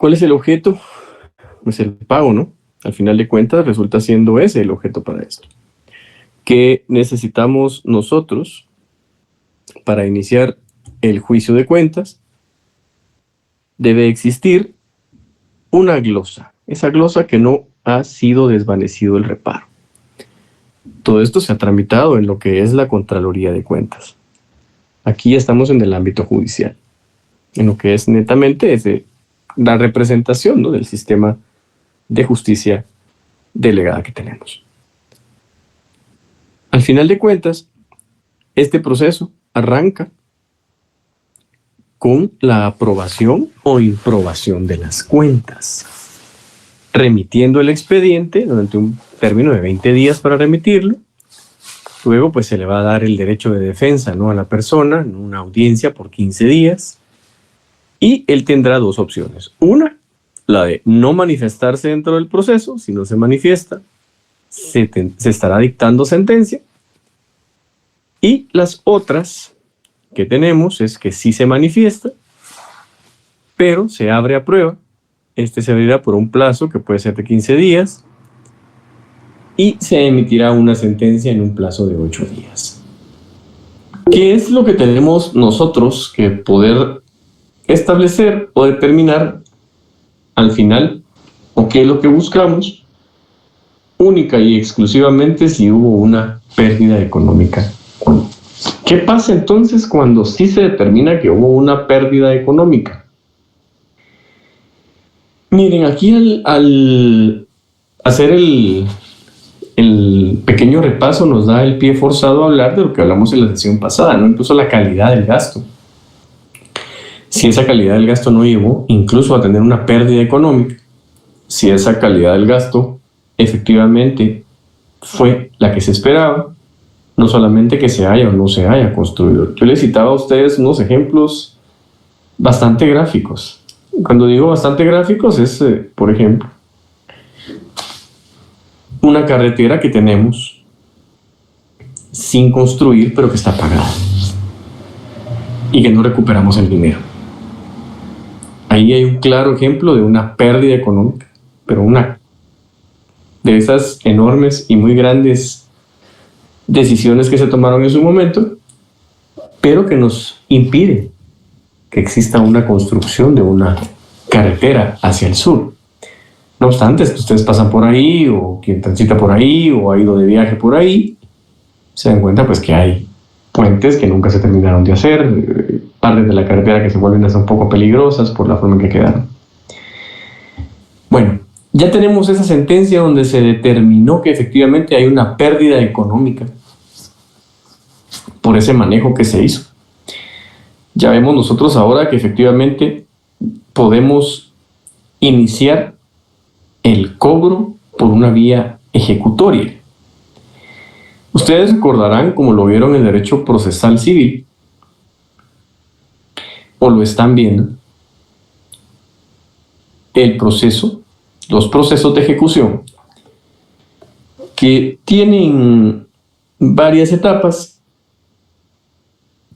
¿Cuál es el objeto? Pues el pago, ¿no? Al final de cuentas resulta siendo ese el objeto para esto. ¿Qué necesitamos nosotros para iniciar el juicio de cuentas? Debe existir una glosa. Esa glosa que no ha sido desvanecido el reparo. Todo esto se ha tramitado en lo que es la Contraloría de Cuentas. Aquí estamos en el ámbito judicial, en lo que es netamente la representación, ¿no?, del sistema de justicia delegada que tenemos. Al final de cuentas, este proceso arranca con la aprobación o improbación de las cuentas, remitiendo el expediente durante un término de 20 días para remitirlo. Luego pues se le va a dar el derecho de defensa, ¿no?, a la persona, en una audiencia por 15 días, y él tendrá dos opciones. Una, la de no manifestarse dentro del proceso. Si no se manifiesta, se estará dictando sentencia. Y las otras que tenemos es que sí se manifiesta, pero se abre a prueba. Este se abrirá por un plazo que puede ser de 15 días y se emitirá una sentencia en un plazo de 8 días. ¿Qué es lo que tenemos nosotros que poder establecer o determinar al final? ¿O qué es lo que buscamos? Única y exclusivamente si hubo una pérdida económica. ¿Qué pasa entonces cuando sí se determina que hubo una pérdida económica? Miren, aquí al hacer el pequeño repaso nos da el pie forzado a hablar de lo que hablamos en la sesión pasada, ¿no? Incluso la calidad del gasto. Si esa calidad del gasto no llevó incluso a tener una pérdida económica, si esa calidad del gasto efectivamente fue la que se esperaba, no solamente que se haya o no se haya construido. Yo les citaba a ustedes unos ejemplos bastante gráficos. Cuando digo bastante gráficos es, por ejemplo, una carretera que tenemos sin construir, pero que está pagada y que no recuperamos el dinero. Ahí hay un claro ejemplo de una pérdida económica, pero una de esas enormes y muy grandes decisiones que se tomaron en su momento, pero que nos impide que exista una construcción de una carretera hacia el sur. No obstante, si ustedes pasan por ahí, o quien transita por ahí, o ha ido de viaje por ahí, se dan cuenta pues que hay puentes que nunca se terminaron de hacer, partes de la carretera que se vuelven hasta un poco peligrosas por la forma en que quedaron. Bueno, ya tenemos esa sentencia donde se determinó que efectivamente hay una pérdida económica por ese manejo que se hizo. Ya vemos nosotros ahora que efectivamente podemos iniciar el cobro por una vía ejecutoria. Ustedes recordarán, como lo vieron en derecho procesal civil, o lo están viendo, el proceso, los procesos de ejecución, que tienen varias etapas,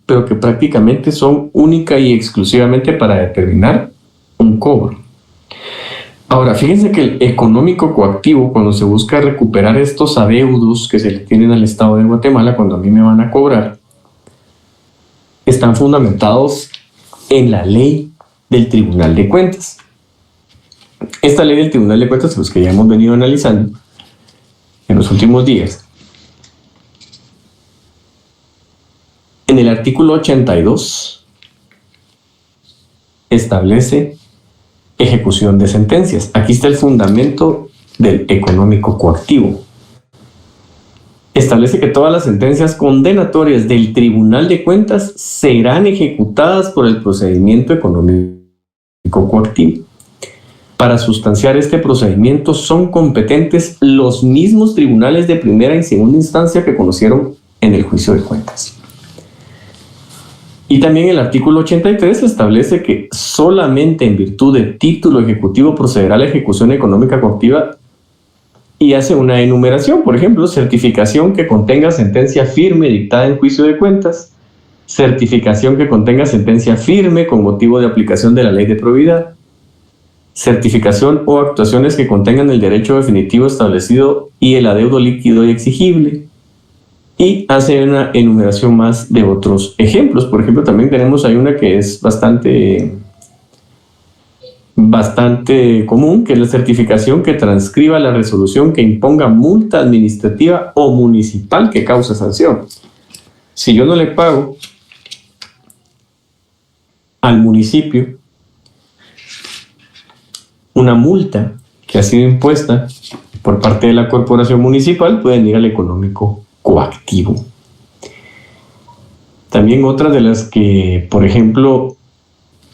pero que prácticamente son única y exclusivamente para determinar un cobro. Ahora, fíjense que el económico coactivo, cuando se busca recuperar estos adeudos que se le tienen al Estado de Guatemala, cuando a mí me van a cobrar, están fundamentados en la ley del Tribunal de Cuentas. Esta ley del Tribunal de Cuentas, pues, que ya hemos venido analizando en los últimos días, en el artículo 82 establece ejecución de sentencias. Aquí está el fundamento del económico coactivo. Establece que todas las sentencias condenatorias del Tribunal de Cuentas serán ejecutadas por el procedimiento económico coactivo. Para sustanciar este procedimiento son competentes los mismos tribunales de primera y segunda instancia que conocieron en el juicio de cuentas. Y también el artículo 83 establece que solamente en virtud de título ejecutivo procederá la ejecución económica coactiva y hace una enumeración. Por ejemplo, certificación que contenga sentencia firme dictada en juicio de cuentas, certificación que contenga sentencia firme con motivo de aplicación de la ley de probidad, certificación o actuaciones que contengan el derecho definitivo establecido y el adeudo líquido y exigible. Y hace una enumeración más de otros ejemplos. Por ejemplo, también tenemos ahí una que es bastante común, que es la certificación que transcriba la resolución que imponga multa administrativa o municipal que cause sanción. Si yo no le pago al municipio una multa que ha sido impuesta por parte de la corporación municipal, pueden ir al económico coactivo. También otras de las que, por ejemplo,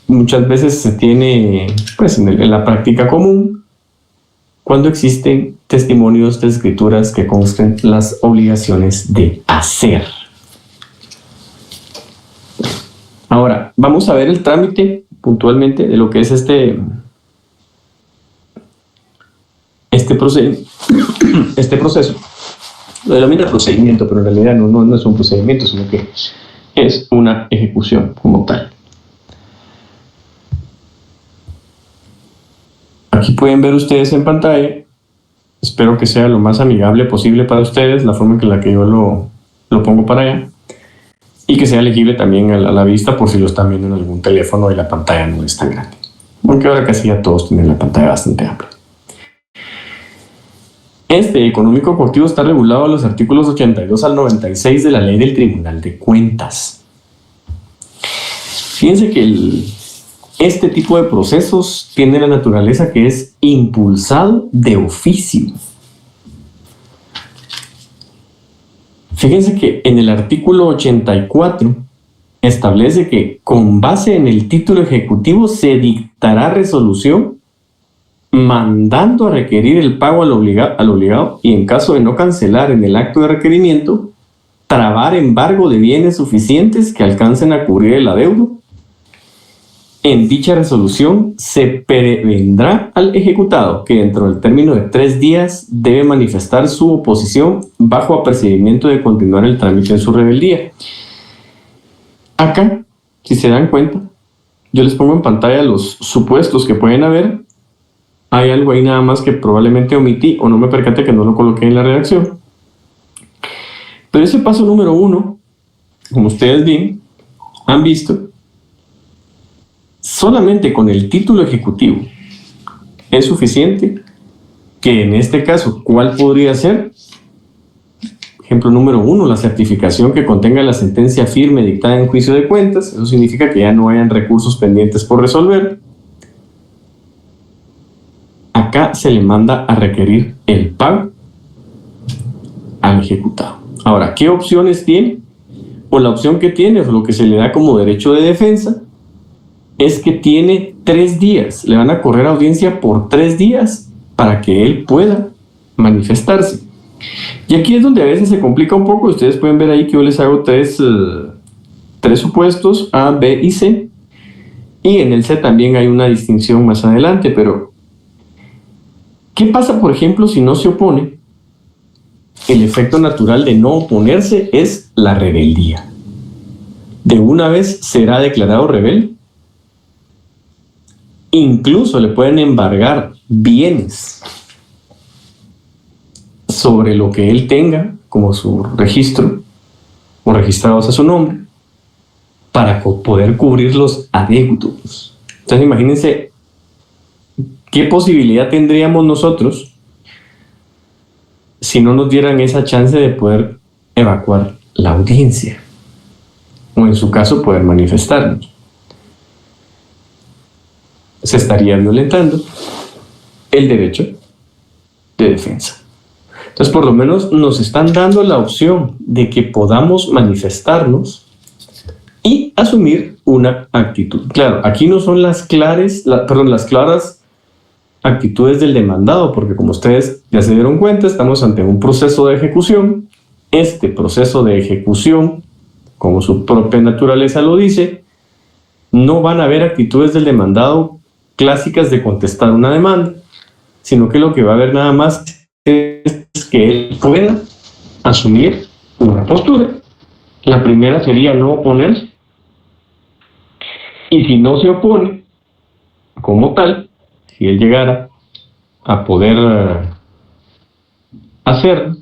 muchas veces se tiene pues, en la práctica común, cuando existen testimonios de escrituras que consten las obligaciones de hacer. Ahora, vamos a ver el trámite puntualmente de lo que es este proceso. Lo denomina procedimiento, pero en realidad no es un procedimiento, sino que es una ejecución como tal. Aquí pueden ver ustedes en pantalla, espero que sea lo más amigable posible para ustedes, la forma en la que yo lo pongo para allá, y que sea legible también a la vista por si lo están viendo en algún teléfono y la pantalla no es tan grande. Aunque ahora casi ya todos tienen la pantalla bastante amplia. Este económico coactivo está regulado en los artículos 82 al 96 de la Ley del Tribunal de Cuentas. Fíjense que este tipo de procesos tiene la naturaleza que es impulsado de oficio. Fíjense que en el artículo 84 establece que con base en el título ejecutivo se dictará resolución mandando a requerir el pago al obligado y en caso de no cancelar en el acto de requerimiento, trabar embargo de bienes suficientes que alcancen a cubrir el adeudo. En dicha resolución se prevendrá al ejecutado que dentro del término de 3 días debe manifestar su oposición bajo apercibimiento de continuar el trámite de su rebeldía. Acá, si se dan cuenta, yo les pongo en pantalla los supuestos que pueden haber. Hay algo ahí nada más que probablemente omití o no me percaté que no lo coloqué en la redacción. Pero ese paso número 1, como ustedes bien han visto, solamente con el título ejecutivo es suficiente, que en este caso, ¿cuál podría ser? Ejemplo número 1, la certificación que contenga la sentencia firme dictada en juicio de cuentas. Eso significa que ya no hayan recursos pendientes por resolver. Acá se le manda a requerir el pago al ejecutado. Ahora, ¿qué opciones tiene? O la opción que tiene, o lo que se le da como derecho de defensa, es que tiene 3 días. Le van a correr audiencia por 3 días para que él pueda manifestarse. Y aquí es donde a veces se complica un poco. Ustedes pueden ver ahí que yo les hago tres supuestos, A, B y C. Y en el C también hay una distinción más adelante, pero ¿qué pasa, por ejemplo, si no se opone? El efecto natural de no oponerse es la rebeldía. De una vez será declarado rebelde. Incluso le pueden embargar bienes sobre lo que él tenga, como su registro, o registrados a su nombre, para poder cubrir los adeudos. Entonces imagínense qué posibilidad tendríamos nosotros si no nos dieran esa chance de poder evacuar la audiencia, o en su caso poder manifestarnos. Se estaría violentando el derecho de defensa. Entonces, por lo menos nos están dando la opción de que podamos manifestarnos y asumir una actitud. Claro, aquí no son las claras actitudes del demandado, porque como ustedes ya se dieron cuenta, estamos ante un proceso de ejecución. Este proceso de ejecución, como su propia naturaleza lo dice, no van a haber actitudes del demandado clásicas de contestar una demanda, sino que lo que va a haber nada más es que él pueda asumir una postura. La primera sería no oponerse, y si no se opone como tal, si él llegara a poder hacerlo,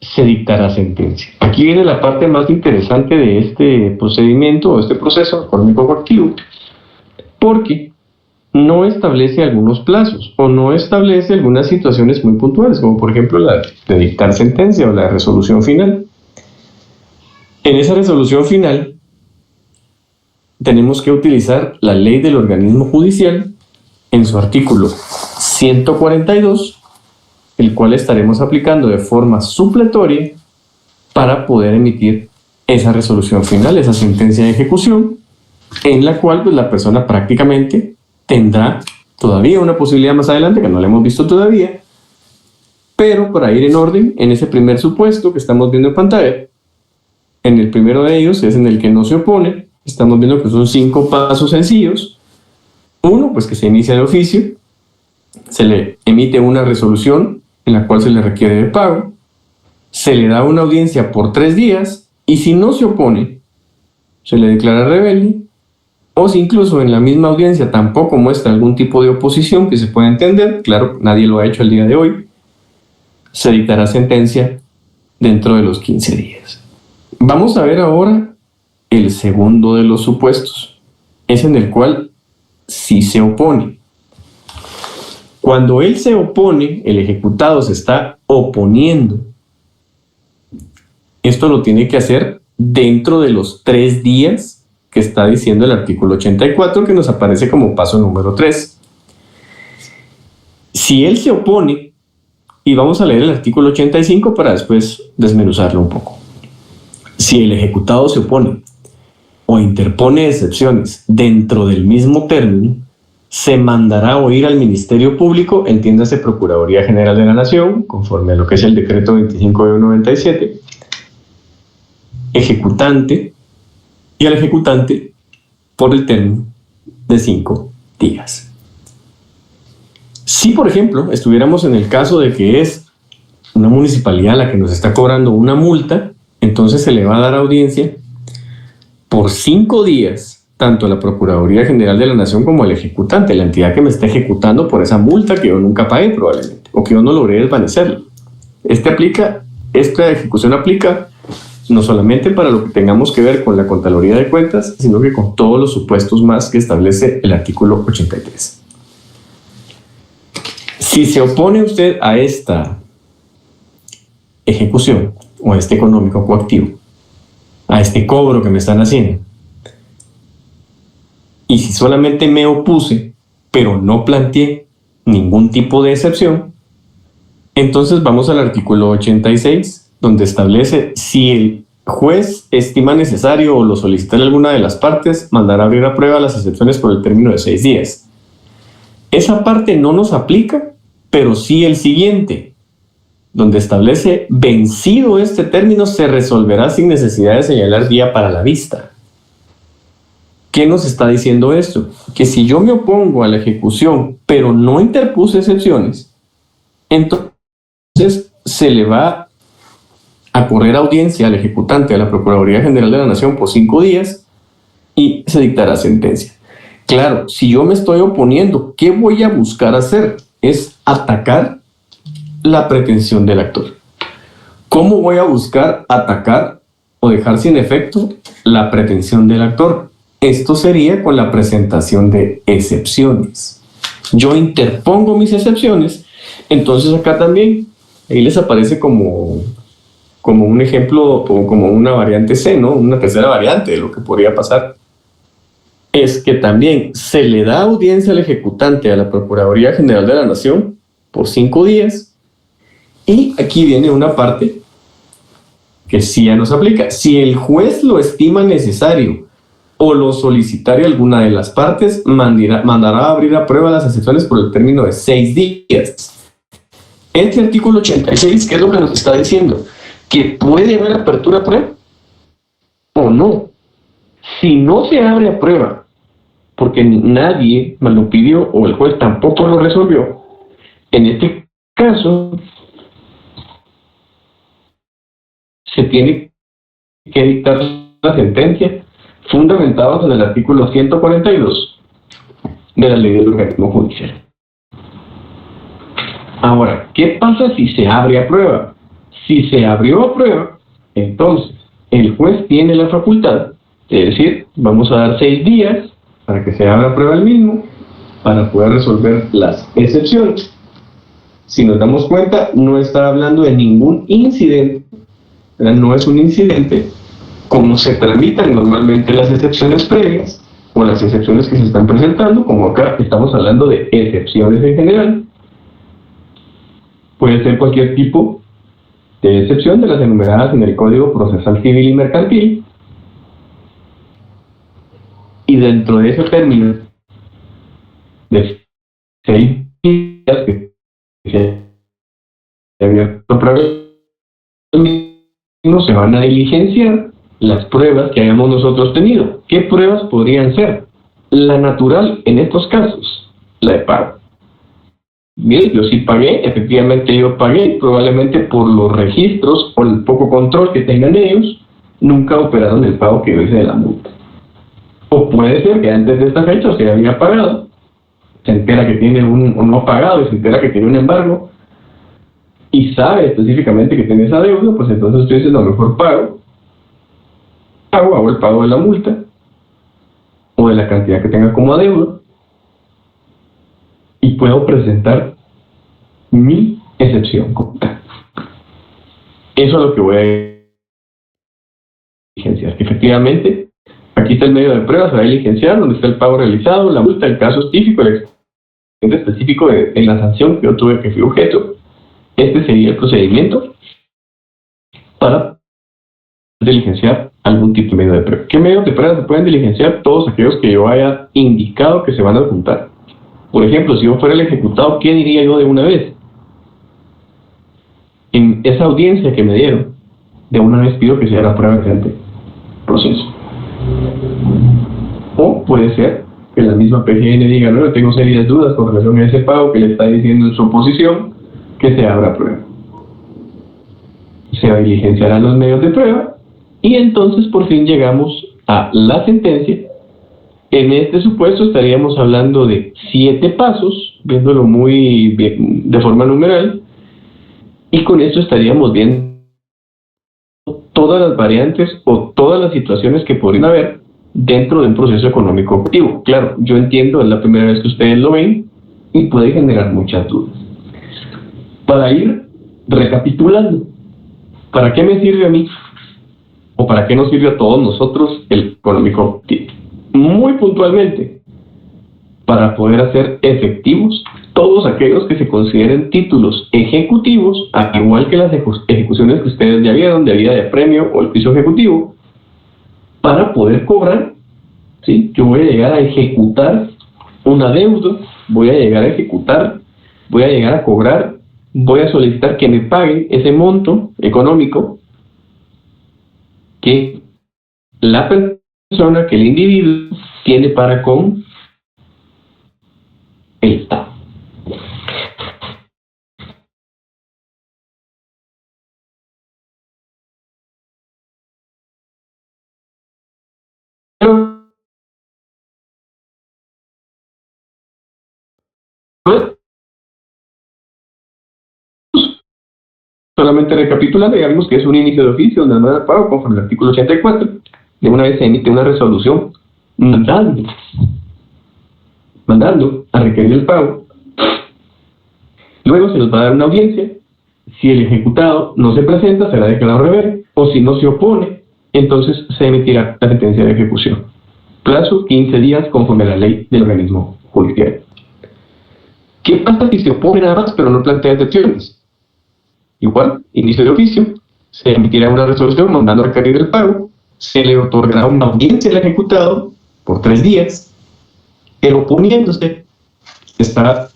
se dictará sentencia. Aquí viene la parte más interesante de este procedimiento o este proceso económico coactivo, porque no establece algunos plazos o no establece algunas situaciones muy puntuales, como por ejemplo la de dictar sentencia o la resolución final. En esa resolución final tenemos que utilizar la ley del organismo judicial en su artículo 142, el cual estaremos aplicando de forma supletoria para poder emitir esa resolución final, esa sentencia de ejecución, en la cual pues, la persona prácticamente tendrá todavía una posibilidad más adelante, que no la hemos visto todavía, pero para ir en orden, en ese primer supuesto que estamos viendo en pantalla, en el primero de ellos es en el que no se opone, estamos viendo que son 5 pasos sencillos. Uno, pues que se inicia el oficio, se le emite una resolución en la cual se le requiere de pago, se le da una audiencia por 3 días y si no se opone, se le declara rebelde, o si incluso en la misma audiencia tampoco muestra algún tipo de oposición que se pueda entender, claro, nadie lo ha hecho el día de hoy, se dictará sentencia dentro de los 15 días. Vamos a ver ahora el segundo de los supuestos, es en el cual sí se opone. Cuando él se opone, el ejecutado se está oponiendo. Esto lo tiene que hacer dentro de los 3 días que está diciendo el artículo 84, que nos aparece como paso número 3. Si él se opone, y vamos a leer el artículo 85 para después desmenuzarlo un poco. Si el ejecutado se opone o interpone excepciones dentro del mismo término, se mandará oír al Ministerio Público, entiéndase Procuraduría General de la Nación, conforme a lo que es el decreto 25/97, ejecutante y al ejecutante por el término de 5 días. Si, por ejemplo, estuviéramos en el caso de que es una municipalidad la que nos está cobrando una multa, entonces se le va a dar audiencia por 5 días, tanto a la Procuraduría General de la Nación como al ejecutante, la entidad que me está ejecutando por esa multa que yo nunca pagué probablemente, o que yo no logré desvanecerla. Esta ejecución aplica no solamente para lo que tengamos que ver con la Contraloría de Cuentas, sino que con todos los supuestos más que establece el artículo 83. Si se opone usted a esta ejecución o a este económico coactivo, a este cobro que me están haciendo, y si solamente me opuse, pero no planteé ningún tipo de excepción, entonces vamos al artículo 86, donde establece si el juez estima necesario o lo solicita alguna de las partes, mandará abrir a prueba las excepciones por el término de 6 días. Esa parte no nos aplica, pero sí el siguiente, donde establece vencido este término se resolverá sin necesidad de señalar día para la vista. ¿Qué nos está diciendo esto? Que si yo me opongo a la ejecución, pero no interpuse excepciones, entonces se le va a correr audiencia al ejecutante, a la Procuraduría General de la Nación por 5 días y se dictará sentencia. Claro, si yo me estoy oponiendo, ¿qué voy a buscar hacer? Es atacar la pretensión del actor. ¿Cómo voy a buscar atacar o dejar sin efecto la pretensión del actor? Esto sería con la presentación de excepciones. Yo interpongo mis excepciones, entonces acá también, ahí les aparece como un ejemplo o como una variante C, ¿no? Una tercera variante de lo que podría pasar. Es que también se le da audiencia al ejecutante a la Procuraduría General de la Nación por 5 días y aquí viene una parte que sí ya nos aplica. Si el juez lo estima necesario o lo solicitare alguna de las partes, mandará a abrir a prueba las excepciones por el término de 6 días. Este artículo 86, ¿qué es lo que nos está diciendo? Que puede haber apertura a prueba o no. Si no se abre a prueba, porque nadie me lo pidió o el juez tampoco lo resolvió, en este caso se tiene que dictar la sentencia fundamentados en el artículo 142 de la ley del organismo judicial. Ahora, ¿qué pasa si se abre a prueba? Si se abrió a prueba, entonces el juez tiene la facultad de decir, vamos a dar 6 días para que se abra a prueba el mismo, para poder resolver las excepciones. Si nos damos cuenta, no está hablando de ningún incidente, ¿verdad? No es un incidente como se tramitan normalmente las excepciones previas o las excepciones que se están presentando, como acá estamos hablando de excepciones en general. Puede ser cualquier tipo de excepción de las enumeradas en el Código Procesal Civil y Mercantil, y dentro de ese término de 6 días que se abierto prueba, se van a diligenciar las pruebas que hayamos nosotros tenido. ¿Qué pruebas podrían ser? La natural en estos casos, la de pago. Bien, yo sí pagué, efectivamente yo pagué, probablemente por los registros o el poco control que tengan ellos, nunca operaron el pago que yo hice de la multa. O puede ser que antes de esta fecha se había pagado, se entera que tiene un no pagado y se entera que tiene un embargo, y sabe específicamente que tiene esa deuda, pues entonces usted dice, no, mejor hago el pago de la multa, o de la cantidad que tenga como adeudo, y puedo presentar mi excepción conta. Eso es lo que voy a diligenciar. Efectivamente, aquí está el medio de prueba, se va a diligenciar, donde está el pago realizado, la multa, el caso específico, el expediente específico de la sanción que yo tuve que fui objeto. Este sería el procedimiento para diligenciar algún tipo de medio de prueba. ¿Qué medios de prueba se pueden diligenciar? Todos aquellos que yo haya indicado que se van a adjuntar. Por ejemplo, si yo fuera el ejecutado, ¿qué diría yo de una vez? En esa audiencia que me dieron, de una vez pido que se haga prueba mediante proceso. O puede ser que la misma PGN diga, no, yo tengo serias dudas con relación a ese pago que le está diciendo en su oposición, que se abra prueba. Se diligenciarán los medios de prueba y entonces por fin llegamos a la sentencia. En este supuesto estaríamos hablando de 7 pasos, viéndolo muy bien, de forma numeral, y con esto estaríamos viendo todas las variantes o todas las situaciones que podrían haber dentro de un proceso económico objetivo. Claro, yo entiendo, es la primera vez que ustedes lo ven y puede generar muchas dudas. Para ir recapitulando, ¿para qué me sirve a mí? ¿O para qué nos sirve a todos nosotros el económico objetivo? Muy puntualmente, para poder hacer efectivos todos aquellos que se consideren títulos ejecutivos, al igual que las ejecuciones que ustedes ya vieron de vida de premio o el juicio ejecutivo, para poder cobrar, ¿sí? Yo voy a llegar a ejecutar una deuda, voy a llegar a ejecutar, voy a llegar a cobrar, voy a solicitar que me paguen ese monto económico que la persona, que el individuo tiene para con el Estado. Solamente recapitulando, ya vimos que es un inicio de oficio donde no da pago conforme al artículo 84. De una vez se emite una resolución mandando a requerir el pago. Luego se nos va a dar una audiencia. Si el ejecutado no se presenta, será declarado revés, o si no se opone, entonces se emitirá la sentencia de ejecución. Plazo 15 días conforme a la ley del organismo judicial. ¿Qué pasa si se opone nada más pero no plantea excepciones? Igual, inicio de oficio, se emitirá una resolución mandando a requerir el pago, se le otorgará una audiencia al ejecutado por 3 días, el oponiéndose estará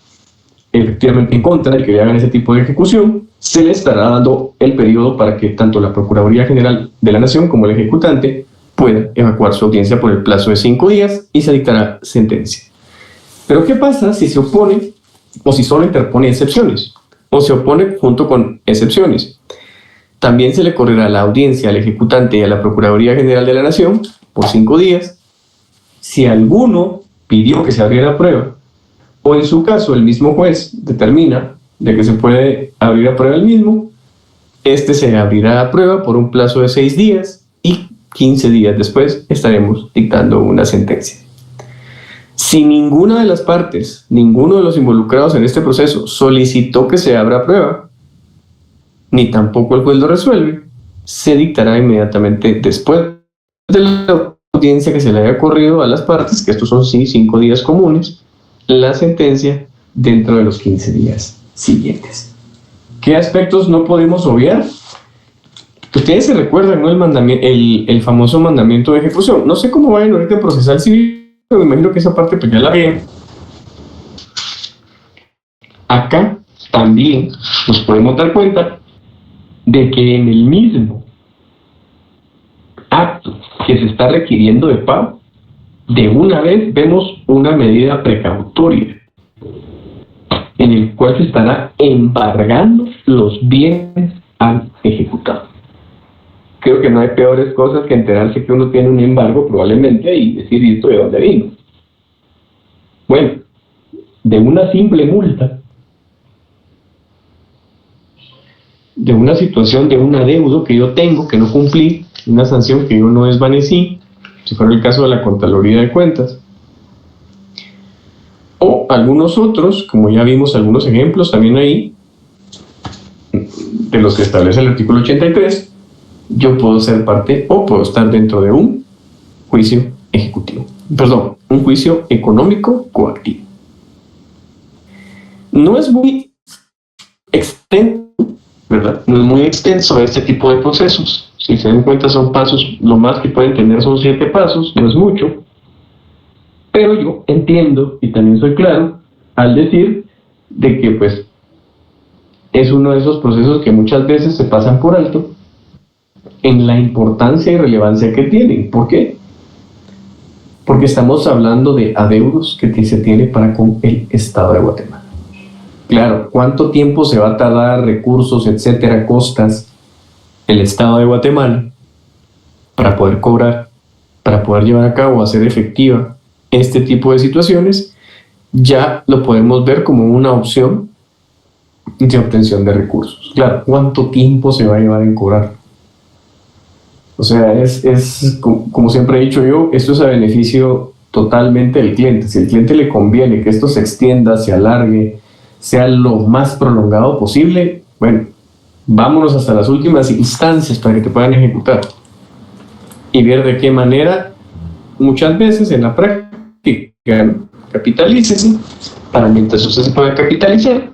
efectivamente en contra de que le hagan ese tipo de ejecución, se le estará dando el periodo para que tanto la Procuraduría General de la Nación como el ejecutante puedan evacuar su audiencia por el plazo de 5 días y se dictará sentencia. Pero ¿qué pasa si se opone o si solo interpone excepciones? O se opone junto con excepciones. También se le correrá la audiencia al ejecutante y a la Procuraduría General de la Nación por 5 días. Si alguno pidió que se abriera a prueba, o en su caso el mismo juez determina de que se puede abrir a prueba el mismo, este se abrirá a prueba por un plazo de 6 días y 15 días después estaremos dictando una sentencia. Si ninguna de las partes, ninguno de los involucrados en este proceso solicitó que se abra a prueba, ni tampoco el juez lo resuelve, se dictará inmediatamente después de la audiencia que se le haya ocurrido a las partes, que estos son sí 5 días comunes, la sentencia dentro de los 15 días siguientes. ¿Qué aspectos no podemos obviar? Ustedes se recuerdan, ¿no? El famoso mandamiento de ejecución. No sé cómo vayan ahorita en procesal civil, pero me imagino que esa parte pues ya la ven. Acá también nos podemos dar cuenta de que en el mismo acto que se está requiriendo de pago, de una vez vemos una medida precautoria en el cual se estará embargando los bienes al ejecutado. Creo que no hay peores cosas que enterarse que uno tiene un embargo probablemente y decir, ¿y esto de dónde vino? Bueno, de una simple multa, de una situación de un adeudo que yo tengo, que no cumplí, una sanción que yo no desvanecí, si fuera el caso de la Contraloría de Cuentas, o algunos otros, como ya vimos algunos ejemplos también ahí, de los que establece el artículo 83, yo puedo ser parte o puedo estar dentro de un juicio ejecutivo. Perdón, un juicio económico coactivo. No es muy extenso, ¿verdad? No es muy extenso este tipo de procesos. Si se dan cuenta son pasos, lo más que pueden tener son 7 pasos, no es mucho. Pero yo entiendo y también soy claro al decir de que pues es uno de esos procesos que muchas veces se pasan por alto en la importancia y relevancia que tienen. ¿Por qué? Porque estamos hablando de adeudos que se tiene para con el Estado de Guatemala. Claro, ¿cuánto tiempo se va a tardar, recursos, etcétera, costas, el Estado de Guatemala para poder cobrar, para poder llevar a cabo, hacer efectiva este tipo de situaciones? Ya lo podemos ver como una opción de obtención de recursos. Claro, ¿cuánto tiempo se va a llevar en cobrar? O sea, es como siempre he dicho yo, esto es a beneficio totalmente del cliente. Si al cliente le conviene que esto se extienda, se alargue, sea lo más prolongado posible, bueno, vámonos hasta las últimas instancias para que te puedan ejecutar. Y ver de qué manera, muchas veces en la práctica, ¿no? Capitalícese para mientras usted se pueda capitalizar,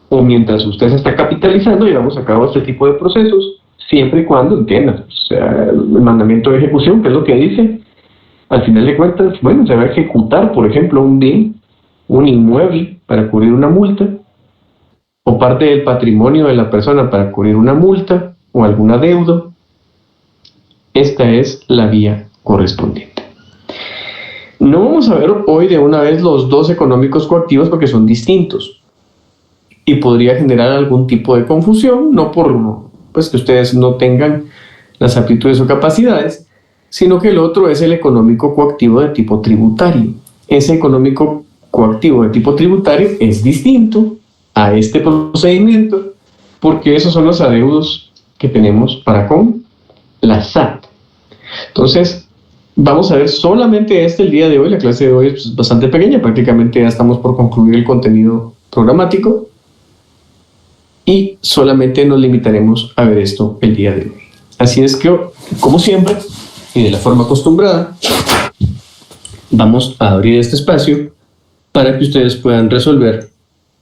o mientras usted se está capitalizando, llevamos a cabo este tipo de procesos, siempre y cuando entiendas, o sea, el mandamiento de ejecución, que es lo que dice, al final de cuentas, bueno, se va a ejecutar, por ejemplo, un bien, un inmueble para cubrir una multa, o parte del patrimonio de la persona para cubrir una multa, o algún adeudo. Esta es la vía correspondiente. No vamos a ver hoy de una vez los dos económicos coactivos porque son distintos y podría generar algún tipo de confusión, no por pues que ustedes no tengan las aptitudes o capacidades, sino que el otro es el económico coactivo de tipo tributario. Ese económico coactivo de tipo tributario es distinto a este procedimiento porque esos son los adeudos que tenemos para con la SAT. Entonces, vamos a ver solamente el día de hoy. La clase de hoy es bastante pequeña, prácticamente ya estamos por concluir el contenido programático y solamente nos limitaremos a ver esto el día de hoy. Así es que, como siempre, y de la forma acostumbrada, vamos a abrir este espacio para que ustedes puedan resolver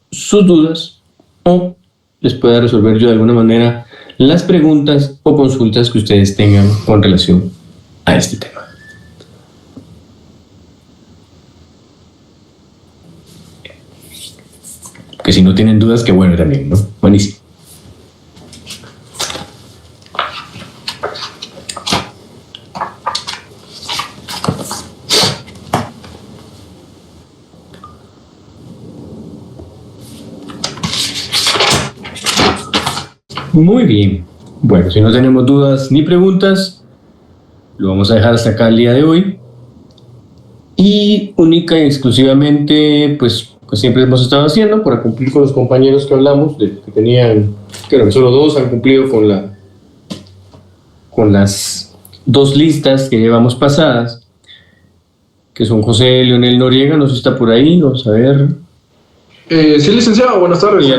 sus dudas o les pueda resolver yo de alguna manera las preguntas o consultas que ustedes tengan con relación a este tema. Que si no tienen dudas, que bueno también, ¿no? Buenísimo. Muy bien. Bueno, si no tenemos dudas ni preguntas, lo vamos a dejar hasta acá el día de hoy. y única y exclusivamente, pues siempre hemos estado haciendo para cumplir con los compañeros que hablamos, que tenían, creo que solo 2 han cumplido con las 2 listas que llevamos pasadas, que son José Leonel Noriega, no sé si está por ahí, vamos a ver. Sí, licenciado, buenas tardes. Ya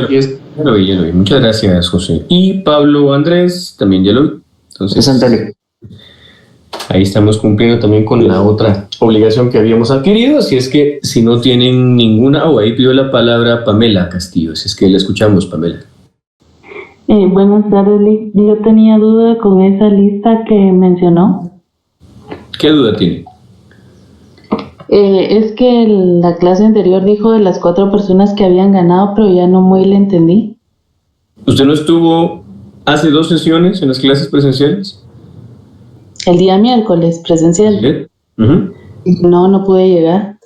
lo vi. Muchas gracias, José. Y Pablo Andrés, también ya lo vi. Entonces, ahí estamos cumpliendo también con la otra obligación que habíamos adquirido, así es que si no tienen ninguna, ahí pido la palabra Pamela Castillo, si es que la escuchamos, Pamela. Buenas tardes, Lick. Yo tenía duda con esa lista que mencionó. ¿Qué duda tiene? Es que la clase anterior dijo de las 4 personas que habían ganado, pero ya no muy le entendí. ¿Usted no estuvo hace 2 sesiones en las clases presenciales? El día miércoles, presencial. ¿Sí? No pude llegar.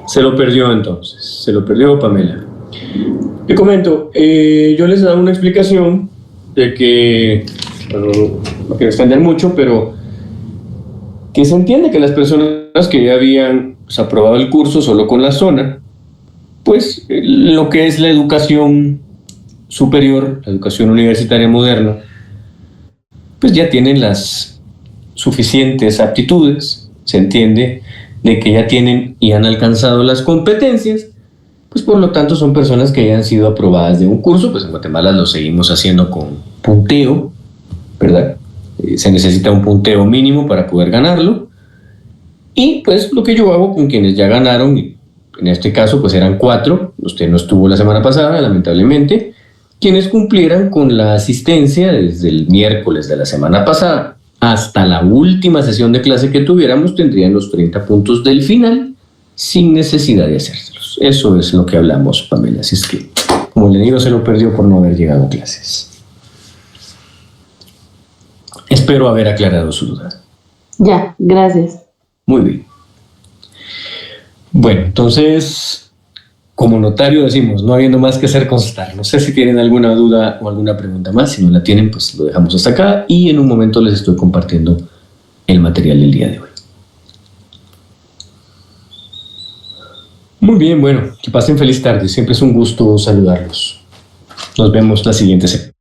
Se lo perdió entonces, se lo perdió, Pamela. Te comento, yo les he dado una explicación de que, bueno, no quiero extender mucho, pero que se entiende que las personas que ya habían aprobado el curso solo con la zona, pues lo que es la educación superior, la educación universitaria moderna, pues ya tienen las suficientes aptitudes, se entiende de que ya tienen y han alcanzado las competencias, pues por lo tanto son personas que ya han sido aprobadas de un curso, pues en Guatemala lo seguimos haciendo con punteo, ¿verdad? Se necesita un punteo mínimo para poder ganarlo, y pues lo que yo hago con quienes ya ganaron, en este caso pues eran 4, usted no estuvo la semana pasada, lamentablemente, quienes cumplieran con la asistencia desde el miércoles de la semana pasada hasta la última sesión de clase que tuviéramos, tendrían los 30 puntos del final sin necesidad de hacérselos. Eso es lo que hablamos, Pamela. Así es que, como le digo, se lo perdió por no haber llegado a clases. Espero haber aclarado su duda. Ya, gracias. Muy bien. Bueno, entonces, como notario decimos, no habiendo más que hacer, constar. No sé si tienen alguna duda o alguna pregunta más. Si no la tienen, pues lo dejamos hasta acá y en un momento les estoy compartiendo el material del día de hoy. Muy bien, bueno, que pasen feliz tarde. Siempre es un gusto saludarlos. Nos vemos la siguiente semana.